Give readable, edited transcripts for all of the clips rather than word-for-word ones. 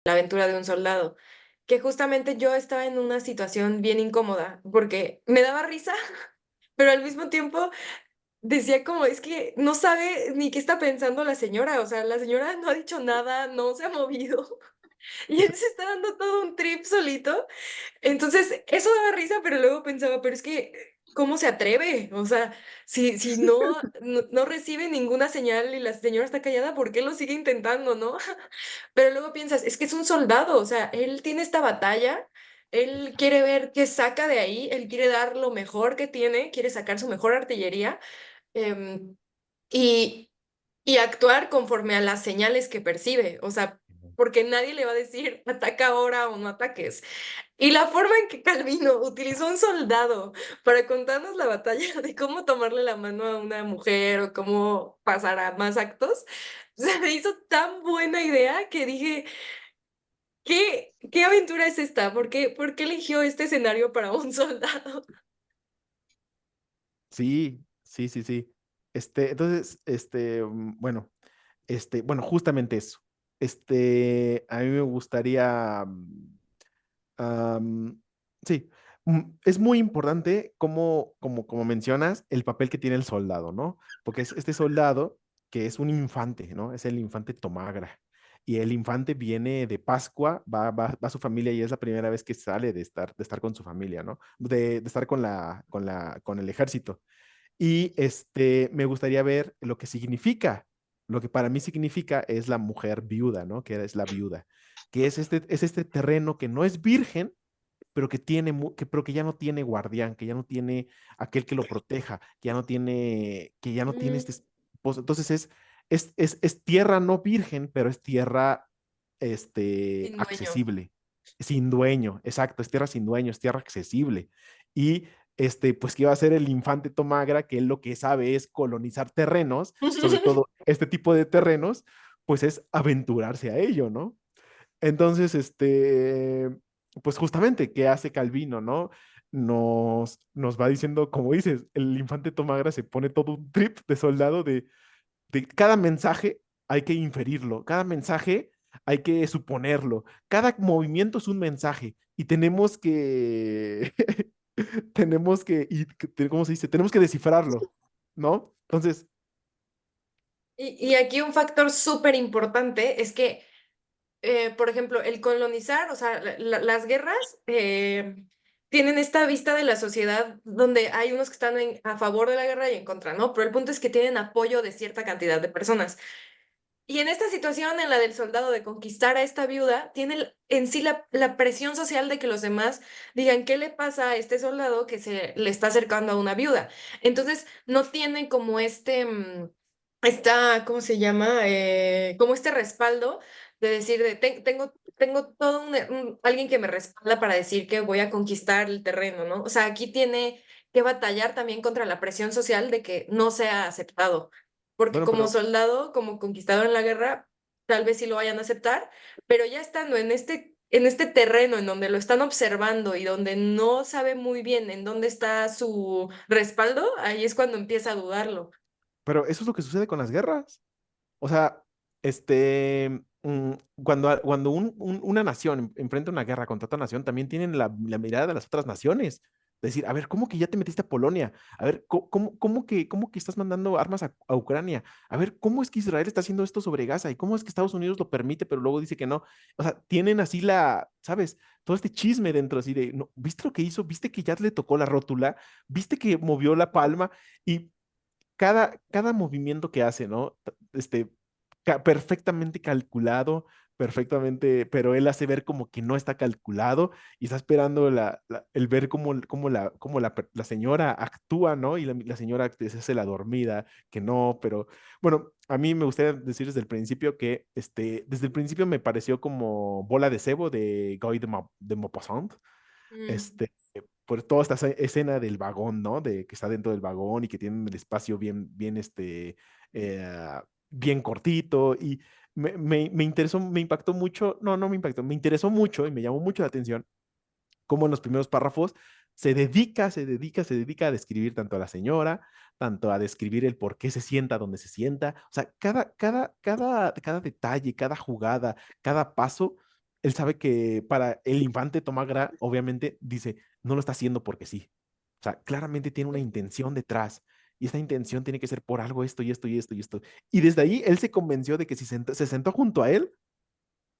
La aventura de un soldado, que justamente yo estaba en una situación bien incómoda, porque me daba risa, pero al mismo tiempo decía como, es que no sabe ni qué está pensando la señora, o sea, la señora no ha dicho nada, no se ha movido, y él Eso se está dando todo un trip solito. Entonces, eso daba risa, pero luego pensaba, pero es que, ¿cómo se atreve? O sea, si no recibe ninguna señal y la señora está callada, ¿por qué lo sigue intentando, no? Pero luego piensas, es que es un soldado, o sea, él tiene esta batalla, él quiere ver qué saca de ahí, él quiere dar lo mejor que tiene, quiere sacar su mejor artillería, em, y, y actuar conforme a las señales que percibe, o sea, porque nadie le va a decir ataca ahora o no ataques. Y la forma en que Calvino utilizó un soldado para contarnos la batalla de cómo tomarle la mano a una mujer o cómo pasar a más actos, se me hizo tan buena idea que dije, ¿qué aventura es esta? ¿Por qué eligió este escenario para un soldado? sí, sí, sí, sí. Entonces, bueno, bueno, justamente eso. A mí me gustaría, am, sí, es muy importante como mencionas, el papel que tiene el soldado, ¿no? Porque es este soldado que es un infante, ¿no? Es el infante Tomagra. Y el infante viene de Pascua, va a su familia y es la primera vez que sale de estar con su familia, ¿no? De estar con el ejército. Y me gustaría ver lo que significa. Lo que para mí significa es la mujer viuda, ¿no? Que es la viuda, que es este terreno que no es virgen, pero pero que ya no tiene guardián, que ya no tiene aquel que lo proteja, que ya no tiene este Mm, esposo. Entonces es tierra no virgen, pero es tierra sin dueño. accesible, sin dueño, exacto, es tierra sin dueño, es tierra accesible. Y pues que iba a ser el infante Tomagra, que él lo que sabe es colonizar terrenos, sobre todo este tipo de terrenos, pues es aventurarse a ello, ¿no? Entonces, pues justamente, ¿qué hace Calvino, no? Nos va diciendo, como dices, el infante Tomagra se pone todo un trip de soldado de cada mensaje hay que inferirlo, cada mensaje hay que suponerlo, cada movimiento es un mensaje y tenemos que, ¿cómo se dice? Tenemos que descifrarlo, ¿no? Entonces, Y aquí un factor súper importante es que, por ejemplo, el colonizar, o sea, las guerras tienen esta vista de la sociedad donde hay unos que están a favor de la guerra y en contra, ¿no? Pero el punto es que tienen apoyo de cierta cantidad de personas. Y en esta situación, en la del soldado de conquistar a esta viuda, tiene en sí la presión social de que los demás digan qué le pasa a este soldado que se le está acercando a una viuda. Entonces, no tiene como ¿cómo se llama? Como este respaldo de decir, tengo todo alguien que me respalda para decir que voy a conquistar el terreno, ¿no? O sea, aquí tiene que batallar también contra la presión social de que no sea aceptado. Porque bueno, como pero soldado, como conquistador en la guerra, tal vez sí lo vayan a aceptar, pero ya estando en este terreno en donde lo están observando y donde no sabe muy bien en dónde está su respaldo, ahí es cuando empieza a dudarlo. eso es lo que sucede con las guerras. O sea, cuando una nación enfrenta una guerra contra otra nación, también tienen la mirada de las otras naciones. Decir, a ver, ¿cómo que ya te metiste a Polonia? A ver, ¿cómo que estás mandando armas a Ucrania? A ver, ¿cómo es que Israel está haciendo esto sobre Gaza? ¿Y cómo es que Estados Unidos lo permite, pero luego dice que no? O sea, tienen así ¿sabes? Todo este chisme dentro, así de, no, ¿viste lo que hizo? ¿Viste que ya le tocó la rótula? ¿Viste que movió la palma? Y cada movimiento que hace, ¿no? Perfectamente calculado, perfectamente, pero él hace ver como que no está calculado y está esperando el ver cómo la señora actúa, ¿no? Y la señora se hace la dormida, que no, pero bueno, a mí me gustaría decir desde el principio que, desde el principio me pareció como Bola de Cebo de Guy de Maupassant, Mm. este, por toda esta escena del vagón, ¿no? De que está dentro del vagón y que tienen el espacio bien, bien, eh, bien cortito y me interesó, me impactó mucho, no me impactó, me interesó mucho y me llamó mucho la atención cómo en los primeros párrafos se dedica a describir tanto a la señora, tanto a describir el por qué se sienta donde se sienta, o sea, cada detalle, cada jugada, cada paso él sabe que para el infante Tomagra, obviamente, dice, no lo está haciendo porque sí. O sea, claramente tiene una intención detrás. Y esta intención tiene que ser por algo esto y esto y esto y esto. Y desde ahí él se convenció de que si se sentó junto a él,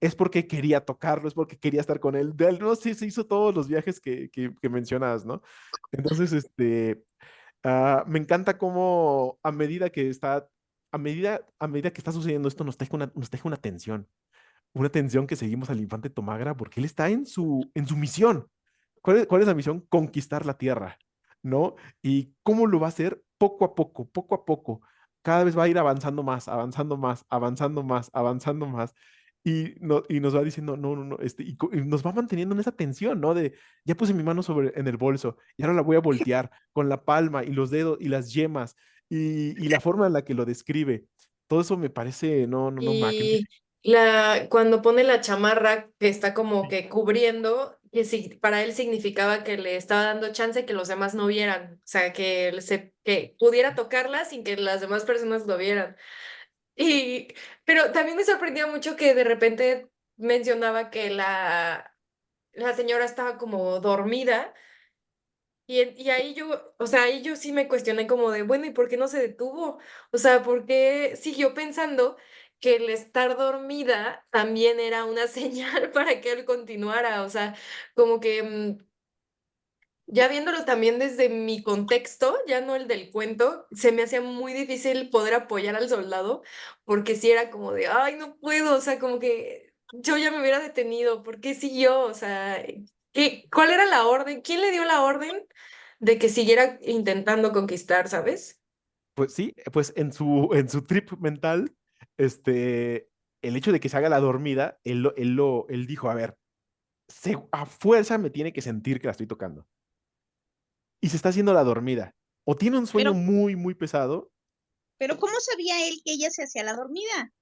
es porque quería tocarlo, es porque quería estar con él. De él no sé, se hizo todos los viajes que mencionas, ¿no? Entonces, me encanta cómo a medida que está sucediendo esto, nos teje una tensión que seguimos al infante Tomagra porque él está en su misión. Cuál es la misión? Conquistar la Tierra, ¿no? ¿Y cómo lo va a hacer? Poco a poco, poco a poco. Cada vez va a ir avanzando más, avanzando más, avanzando más, avanzando más. Y nos va diciendo, no, no, no, y nos va manteniendo en esa tensión, ¿no? De, ya puse mi mano en el bolso y ahora la voy a voltear con la palma y los dedos y las yemas y la forma en la que lo describe. Todo eso me parece, no, no, no, Y magnífico. cuando pone la chamarra que está como que cubriendo, que para él significaba que le estaba dando chance que los demás no vieran, o sea, que pudiera tocarla sin que las demás personas lo vieran. Y, pero también me sorprendía mucho que de repente mencionaba que la señora estaba como dormida y ahí yo, o sea, ahí yo sí me cuestioné como de, bueno, ¿y por qué no se detuvo? O sea, ¿por qué siguió pensando que el estar dormida también era una señal para que él continuara? O sea, como que ya viéndolo también desde mi contexto, ya no el del cuento, se me hacía muy difícil poder apoyar al soldado, porque sí era como de, ay, no puedo, o sea, como que yo ya me hubiera detenido, ¿por qué siguió? O sea, ¿cuál era la orden? ¿Quién le dio la orden de que siguiera intentando conquistar, ¿sabes? Pues sí, pues en su trip mental, el hecho de que se haga la dormida, él dijo, a ver, a fuerza me tiene que sentir que la estoy tocando. Y se está haciendo la dormida. O tiene un Pero, sueño muy, muy pesado, pero ¿cómo sabía él que ella se hacía la dormida?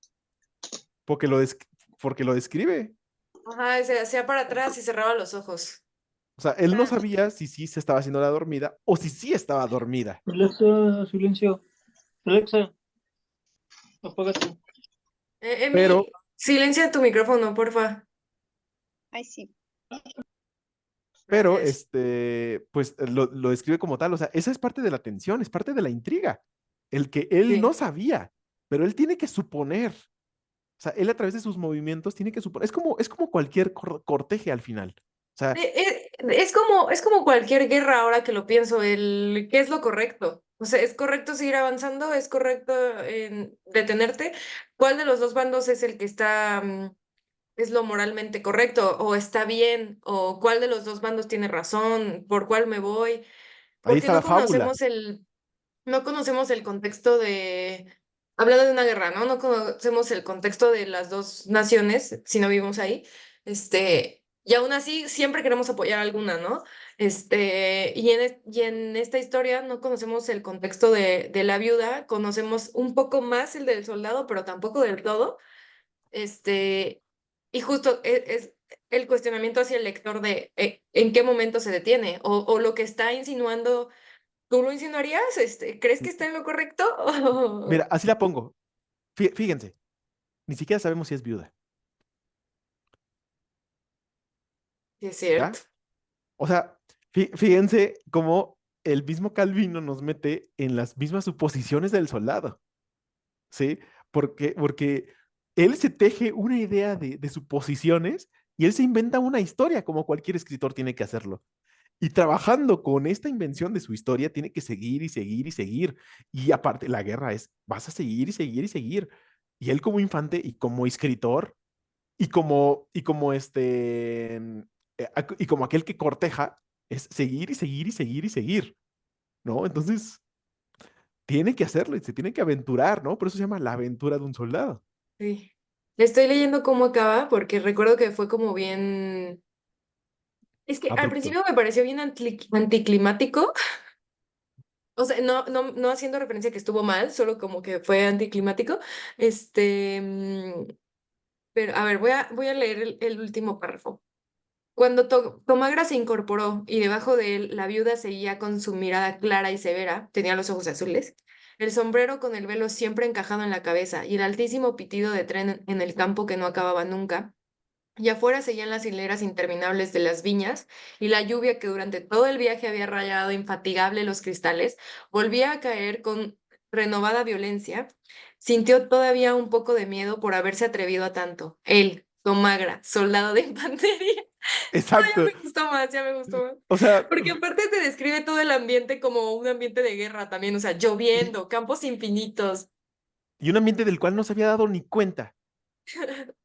porque porque lo describe. Ajá, se hacía para atrás y cerraba los ojos. O sea, él no sabía si sí se estaba haciendo la dormida o si sí estaba dormida. Alexa, silencio. Alexa, apágate. Pero, Silencia tu micrófono, porfa. Ay, sí. pero, Gracias. pues lo describe como tal. O sea, esa es parte de la tensión, es parte de la intriga. El que él Sí. no sabía, pero él tiene que suponer. O sea, él a través de sus movimientos tiene que suponer. Es como cualquier corteje al final. O sea, Es como cualquier guerra ahora que lo pienso, ¿qué es lo correcto? O sea, ¿es correcto seguir avanzando? ¿Es correcto detenerte? ¿Cuál de los dos bandos es el que está, es lo moralmente correcto? ¿O está bien? ¿O cuál de los dos bandos tiene razón? ¿Por cuál me voy? ahí Porque está la fábula. no conocemos el contexto hablando de una guerra, ¿no? No conocemos el contexto de las dos naciones, si no vivimos ahí, y aún así siempre queremos apoyar a alguna, ¿no? Y en esta historia no conocemos el contexto de la viuda, conocemos un poco más el del soldado, pero tampoco del todo, este, y justo es el cuestionamiento hacia el lector de en qué momento se detiene, o lo que está insinuando. ¿Tú lo insinuarías? ¿Crees que está en lo correcto? Mira, así la pongo. Fíjense, ni siquiera sabemos si es viuda, Sí, es ¿ya? cierto. O sea, fíjense cómo el mismo Calvino nos mete en las mismas suposiciones del soldado, ¿sí? Porque él se teje una idea de suposiciones y él se inventa una historia como cualquier escritor tiene que hacerlo. Y trabajando con esta invención de su historia, tiene que seguir y seguir y seguir. Y aparte, la guerra es, vas a seguir y seguir y seguir. Y él como infante y como escritor y como aquel que corteja, es seguir y seguir y seguir y seguir, ¿no? Entonces, tiene que hacerlo y se tiene que aventurar, ¿no? Por eso se llama la aventura de un soldado. Sí. Estoy leyendo cómo acaba porque recuerdo que fue como bien. Es que al Abrupto. principio me pareció bien anticlimático. O sea, no haciendo referencia a que estuvo mal, solo como que fue anticlimático. Este. Pero a ver, voy a leer el último párrafo. Cuando Tomagra se incorporó y debajo de él la viuda seguía con su mirada clara y severa, tenía los ojos azules, el sombrero con el velo siempre encajado en la cabeza y el altísimo pitido de tren en el campo que no acababa nunca, y afuera seguían las hileras interminables de las viñas, y la lluvia que durante todo el viaje había rayado infatigable los cristales, volvía a caer con renovada violencia. Sintió todavía un poco de miedo por haberse atrevido a tanto. Él, Tomagra, soldado de infantería. No, ya Exacto. me gustó más, ya me gustó más. O sea, Porque aparte te describe todo el ambiente como un ambiente de guerra también, o sea, y, lloviendo, campos infinitos. y un ambiente del cual no se había dado ni cuenta.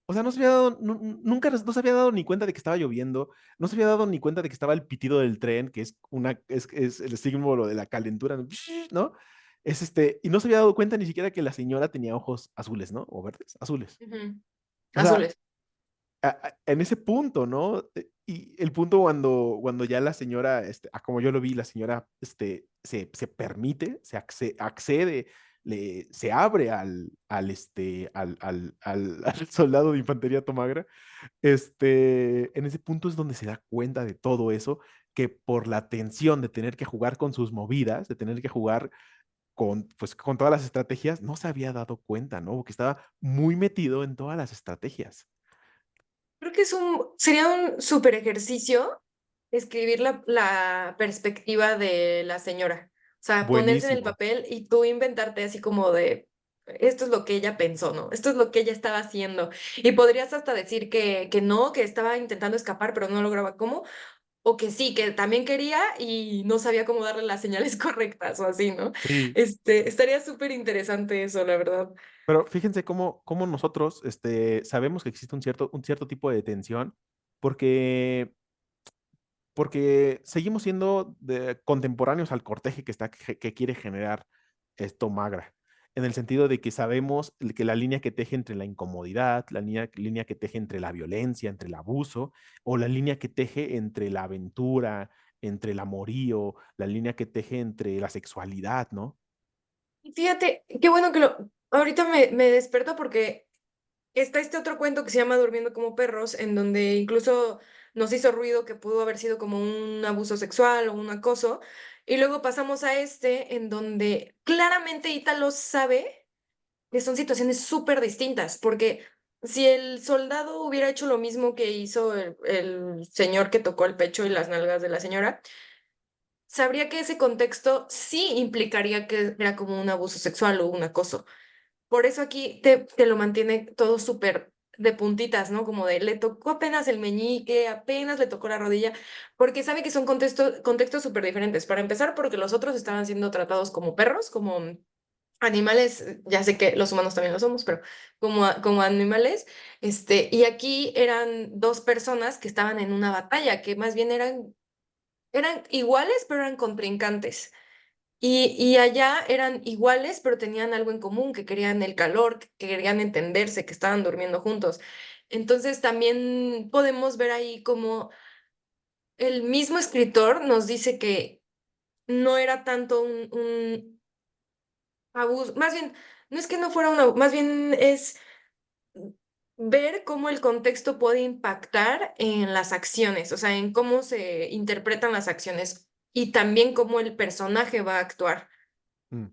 O sea, no se había dado, nunca no se había dado ni cuenta de que estaba lloviendo, no se había dado ni cuenta de que estaba el pitido del tren, que es el símbolo de la calentura, ¿no? Y no se había dado cuenta ni siquiera que la señora tenía ojos azules, ¿no? O verdes, azules. Ujú. O sea, Azules. en ese punto, ¿no? Y el punto cuando ya la señora, como yo lo vi, la señora se permite, accede, se abre al soldado de infantería Tomagra, en ese punto es donde se da cuenta de todo eso, que por la tensión de tener que jugar con sus movidas, de tener que jugar pues, con todas las estrategias, no se había dado cuenta, ¿no? Porque estaba muy metido en todas las estrategias. Creo que sería un súper ejercicio escribir la perspectiva de la señora. O sea, ponerse en el Buenísimo. papel y tú inventarte así como de, esto es lo que ella pensó, ¿no? Esto es lo que ella estaba haciendo. Y podrías hasta decir que no, que estaba intentando escapar, pero no lograba cómo. O que sí, que también quería y no sabía cómo darle las señales correctas o así, ¿no? Sí, Estaría súper interesante eso, la verdad. pero fíjense cómo nosotros sabemos que existe un cierto tipo de tensión porque, porque seguimos siendo contemporáneos al corteje que quiere generar esto Magra, en el sentido de que sabemos que la línea que teje entre la incomodidad, la línea que teje entre la violencia, entre el abuso, o la línea que teje entre la aventura, entre el amorío, la línea que teje entre la sexualidad, ¿no? Y fíjate, qué bueno que ahorita me despertó porque está este otro cuento que se llama Durmiendo como perros, en donde incluso nos hizo ruido que pudo haber sido como un abuso sexual o un acoso. Y luego pasamos a este, en donde claramente Ítalo sabe que son situaciones súper distintas, porque si el soldado hubiera hecho lo mismo que hizo el señor que tocó el pecho y las nalgas de la señora, sabría que ese contexto sí implicaría que era como un abuso sexual o un acoso. Por eso aquí te lo mantiene todo súper de puntitas, ¿no? Como de le tocó apenas el meñique, apenas le tocó la rodilla, porque sabe que son contextos súper diferentes. Para empezar, porque los otros estaban siendo tratados como perros, como animales, ya sé que los humanos también lo somos, pero como animales, y aquí eran dos personas que estaban en una batalla, que más bien eran iguales, pero eran contrincantes. Y allá eran iguales, pero tenían algo en común, que querían el calor, que querían entenderse, que estaban durmiendo juntos. Entonces también podemos ver ahí como el mismo escritor nos dice que no era tanto un abuso, más bien, no es que no fuera un abuso, más bien es ver cómo el contexto puede impactar en las acciones, o sea, en cómo se interpretan las acciones y también cómo el personaje va a actuar. Mm.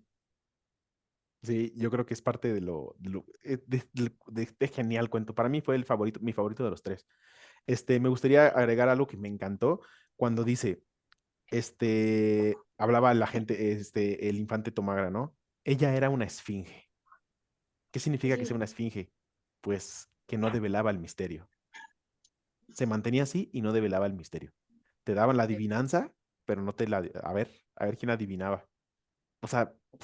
Sí, yo creo que es parte de este genial cuento. Para mí fue mi favorito de los tres. Me gustaría agregar algo que me encantó cuando dice, hablaba la gente, el infante Tomagra, ¿no? Ella era una esfinge. ¿Qué significa que sea Sí. una esfinge? Pues que no develaba el misterio. Se mantenía así y no develaba el misterio. Te daban la adivinanza, pero no te la... A ver quién adivinaba. O sea, Lo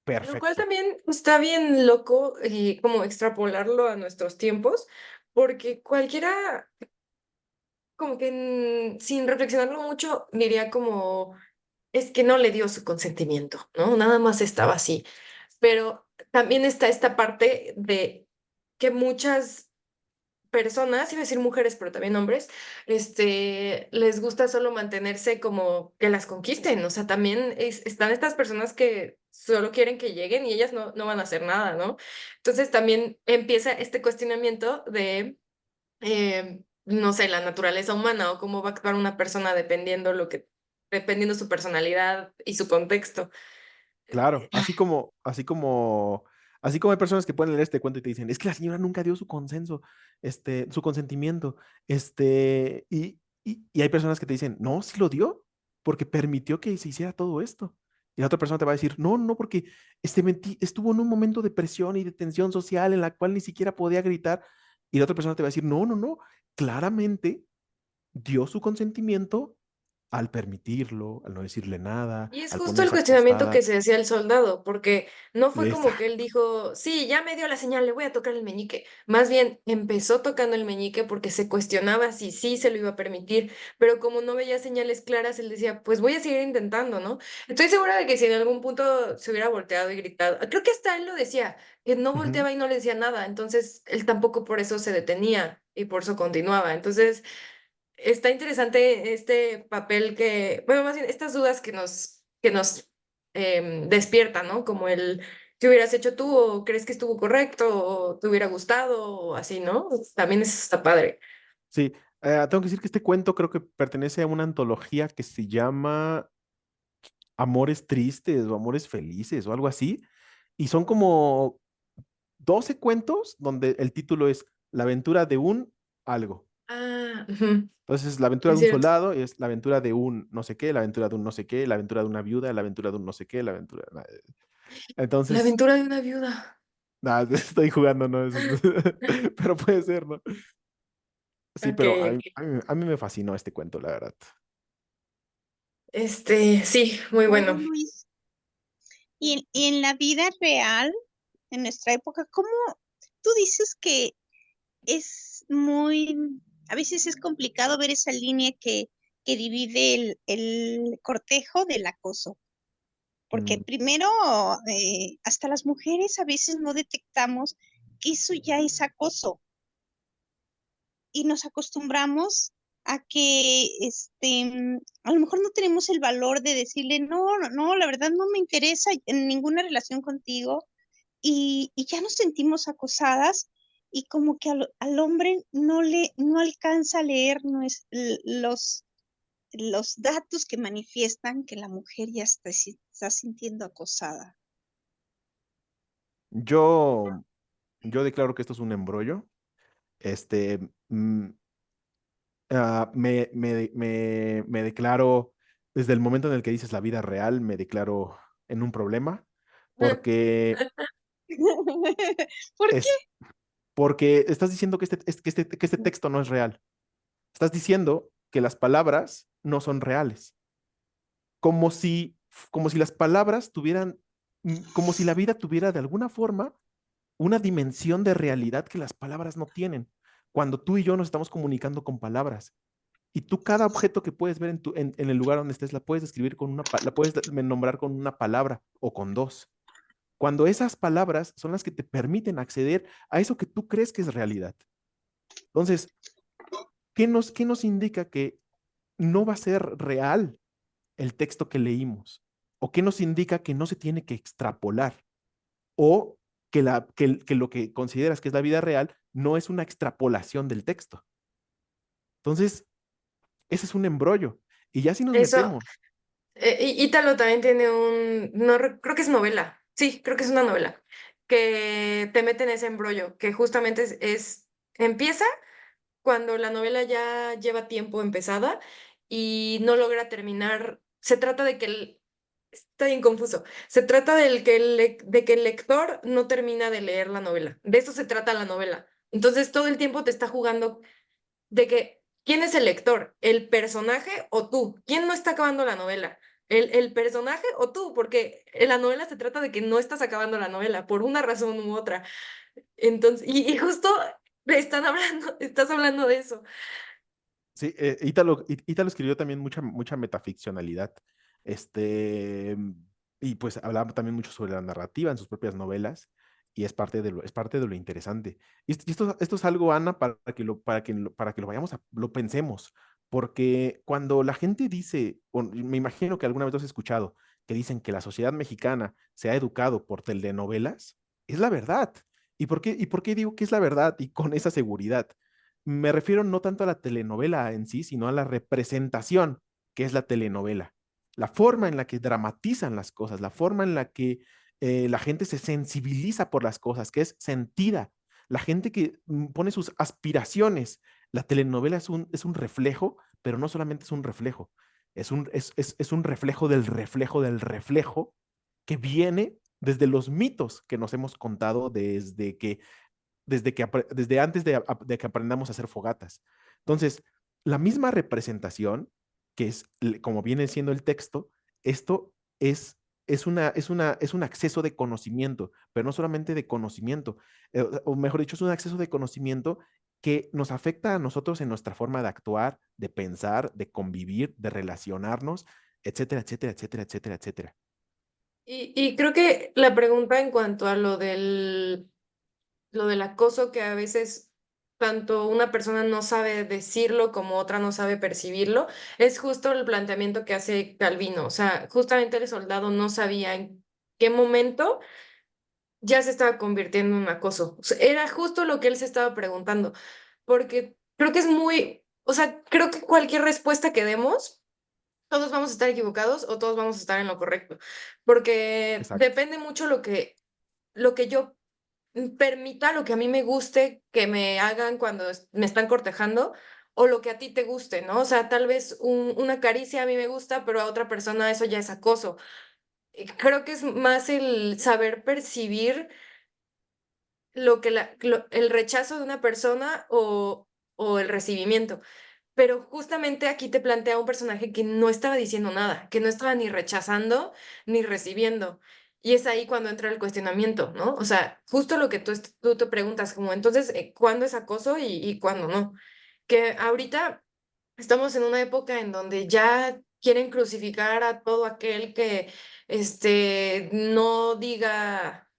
cual perfecto. también está bien loco como extrapolarlo a nuestros tiempos, porque cualquiera, como que sin reflexionarlo mucho, diría como, es que no le dio su consentimiento, ¿no? Nada más estaba así. Pero también está esta parte de que muchas personas, iba a decir mujeres, pero también hombres, les gusta solo mantenerse como que las conquisten. O sea, también están estas personas que solo quieren que lleguen y ellas no van a hacer nada, ¿no? Entonces también empieza este cuestionamiento de, no sé, la naturaleza humana o cómo va a actuar una persona dependiendo su personalidad y su contexto. Claro, así como Así como hay personas que pueden leer este cuento y te dicen, es que la señora nunca dio su consenso, su consentimiento, y hay personas que te dicen, no, sí lo dio, porque permitió que se hiciera todo esto. Y la otra persona te va a decir, no, no, porque estuvo en un momento de presión y de tensión social en la cual ni siquiera podía gritar. Y la otra persona te va a decir, no, no, no, claramente dio su consentimiento al permitirlo, al no decirle nada, Y es al justo el ponerse cuestionamiento acostada. que se hacía el soldado, porque no fue como que Exacto. él dijo, sí, ya me dio la señal, le voy a tocar el meñique. Más bien empezó tocando el meñique porque se cuestionaba si sí se lo iba a permitir, pero como no veía señales claras, él decía, pues voy a seguir intentando, ¿no? Estoy segura de que si en algún punto se hubiera volteado y gritado, creo que hasta él lo decía, que no Ujú. volteaba y no le decía nada, entonces él tampoco por eso se detenía y por eso continuaba. Entonces... Está interesante este papel que, bueno, más bien estas dudas que nos despiertan, ¿no? Como el, ¿qué hubieras hecho tú? ¿O crees que estuvo correcto? ¿O te hubiera gustado? O así, ¿no? También eso está padre. Sí, tengo que decir que este cuento creo que pertenece a una antología que se llama Amores Tristes o Amores Felices o algo así. Y son como 12 cuentos donde el título es La aventura de un algo. Ah, ujú, Entonces, la aventura es de un cierto. soldado es la aventura de un no sé qué, la aventura de un no sé qué, la aventura de una viuda, la aventura de un no sé qué, la aventura. La Entonces, aventura de una viuda. nada, estoy jugando, ¿no? Pero puede ser, ¿no? Sí, Ok, pero ok. a mí me fascinó este cuento, la verdad. Sí, muy Oye, bueno. Luis, y en la vida real, en nuestra época, ¿cómo tú dices que es muy, a veces es complicado ver esa línea que divide el cortejo del acoso? Porque Mm, primero, hasta las mujeres a veces no detectamos que eso ya es acoso y nos acostumbramos a que, a lo mejor no tenemos el valor de decirle, no, no, no, la verdad no me interesa en ninguna relación contigo y ya nos sentimos acosadas y como que al hombre no alcanza a leer los datos que manifiestan que la mujer ya está sintiendo acosada. Yo, yo declaro que esto es un embrollo. Este, mm, me declaro, desde el momento en el que dices la vida real, me declaro en un problema, porque ¿Por qué? es porque estás diciendo que que este texto no es real. Estás diciendo que las palabras no son reales, como si, como si las palabras tuvieran, como si la vida tuviera de alguna forma una dimensión de realidad que las palabras no tienen. Cuando tú y yo nos estamos comunicando con palabras, y tú cada objeto que puedes ver en el lugar donde estés, la puedes describir con la puedes nombrar con una palabra o con dos. Cuando esas palabras son las que te permiten acceder a eso que tú crees que es realidad. Entonces, qué nos indica que no va a ser real el texto que leímos? ¿O qué nos indica que no se tiene que extrapolar? ¿O que lo que consideras que es la vida real no es una extrapolación del texto? Entonces, ese es un embrollo. Y ya si nos Eso, metemos. Ítalo también tiene no, creo que es novela, sí, creo que es una novela, que te mete en ese embrollo, que justamente empieza cuando la novela ya lleva tiempo empezada y no logra terminar. Se trata de que está bien confuso. Se trata de que el lector no termina de leer la novela. De eso se trata la novela. Entonces todo el tiempo te está jugando de que ¿quién es el lector? ¿El personaje o tú? ¿Quién no está acabando la novela? ¿El personaje o tú? Porque en la novela se trata de que no estás acabando la novela por una razón u otra. Entonces, y justo estás hablando de eso. Sí, Ítalo escribió también mucha metaficcionalidad. Este, y pues hablaba también mucho sobre la narrativa en sus propias novelas, y es parte de lo interesante. Esto es algo, Ana, para que lo lo pensemos, porque cuando la gente dice, o me imagino que alguna vez lo has escuchado, que dicen que la sociedad mexicana se ha educado por telenovelas, es la verdad. Y por qué digo que es la verdad y con esa seguridad? Me refiero no tanto a la telenovela en sí, sino a la representación que es la telenovela. La forma en la que dramatizan las cosas, la forma en la que la gente se sensibiliza por las cosas, que es sentida. La gente que pone sus aspiraciones. La telenovela es un reflejo, pero no solamente es un reflejo, es un reflejo del reflejo que viene desde los mitos que nos hemos contado desde antes de que aprendamos a hacer fogatas. Entonces, la misma representación, que es como viene siendo el texto, esto es un acceso de conocimiento, pero no solamente de conocimiento, o mejor dicho, es un acceso de conocimiento que nos afecta a nosotros en nuestra forma de actuar, de pensar, de convivir, de relacionarnos, etcétera, etcétera, etcétera, etcétera, etcétera. Y creo que la pregunta en cuanto a lo del acoso, que a veces tanto una persona no sabe decirlo como otra no sabe percibirlo, es justo el planteamiento que hace Calvino. O sea, justamente el soldado no sabía en qué momento ya se estaba convirtiendo en un acoso. O sea, era justo lo que él se estaba preguntando, porque creo que es muy, o sea, creo que cualquier respuesta que demos, todos vamos a estar equivocados o todos vamos a estar en lo correcto, porque Exacto. depende mucho lo que yo permita, lo que a mí me guste que me hagan cuando me están cortejando o lo que a ti te guste, ¿no? O sea, tal vez una caricia a mí me gusta, pero a otra persona eso ya es acoso. Creo que es más el saber percibir lo que el rechazo de una persona o el recibimiento. Pero justamente aquí te plantea un personaje que no estaba diciendo nada, que no estaba ni rechazando ni recibiendo. Y es ahí cuando entra el cuestionamiento, ¿no? O sea, justo lo que tú te preguntas, como entonces, ¿cuándo es acoso y cuándo no? Que ahorita estamos en una época en donde ya quieren crucificar a todo aquel que no diga,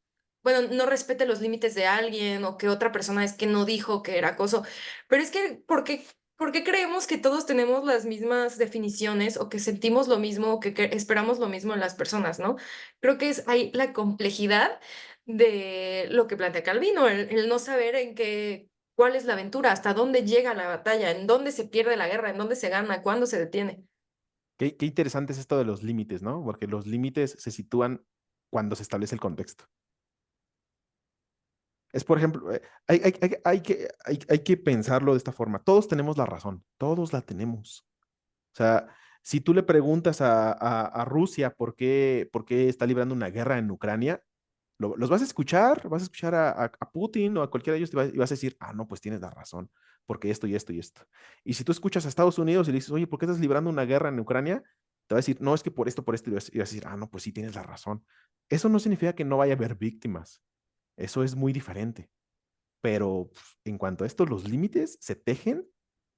bueno, no respete los límites de alguien o que otra persona es que no dijo que era acoso. Pero es que, por qué creemos que todos tenemos las mismas definiciones o que sentimos lo mismo o que esperamos lo mismo en las personas, ¿no? Creo que es ahí la complejidad de lo que plantea Calvino, el no saber en qué, cuál es la aventura, hasta dónde llega la batalla, en dónde se pierde la guerra, en dónde se gana, cuándo se detiene. Qué interesante es esto de los límites, ¿no? Porque los límites se sitúan cuando se establece el contexto. Es, por ejemplo, hay que pensarlo de esta forma. Todos tenemos la razón, todos la tenemos. O sea, si tú le preguntas a Rusia por qué está librando una guerra en Ucrania, los vas a escuchar a Putin o a cualquiera de ellos y vas a decir, ah, no, pues tienes la razón, porque esto y esto y esto. Y si tú escuchas a Estados Unidos y le dices, oye, ¿por qué estás librando una guerra en Ucrania? Te va a decir, no, es que por esto, y vas a decir, ah, no, pues sí, tienes la razón. Eso no significa que no vaya a haber víctimas. Eso es muy diferente. Pero en cuanto a esto, los límites se tejen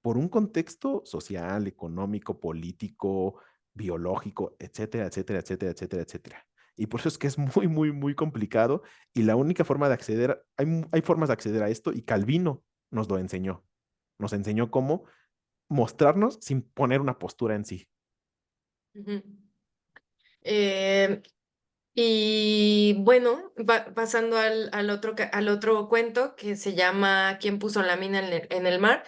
por un contexto social, económico, político, biológico, etcétera, etcétera, etcétera, etcétera, etcétera. Y por eso es que es muy, muy, muy complicado. Y la única forma de acceder, hay formas de acceder a esto y Calvino nos lo enseñó. Nos enseñó cómo mostrarnos sin poner una postura en sí. Ujú. Eh, y bueno, pasando al otro cuento que se llama ¿Quién puso la mina en el mar?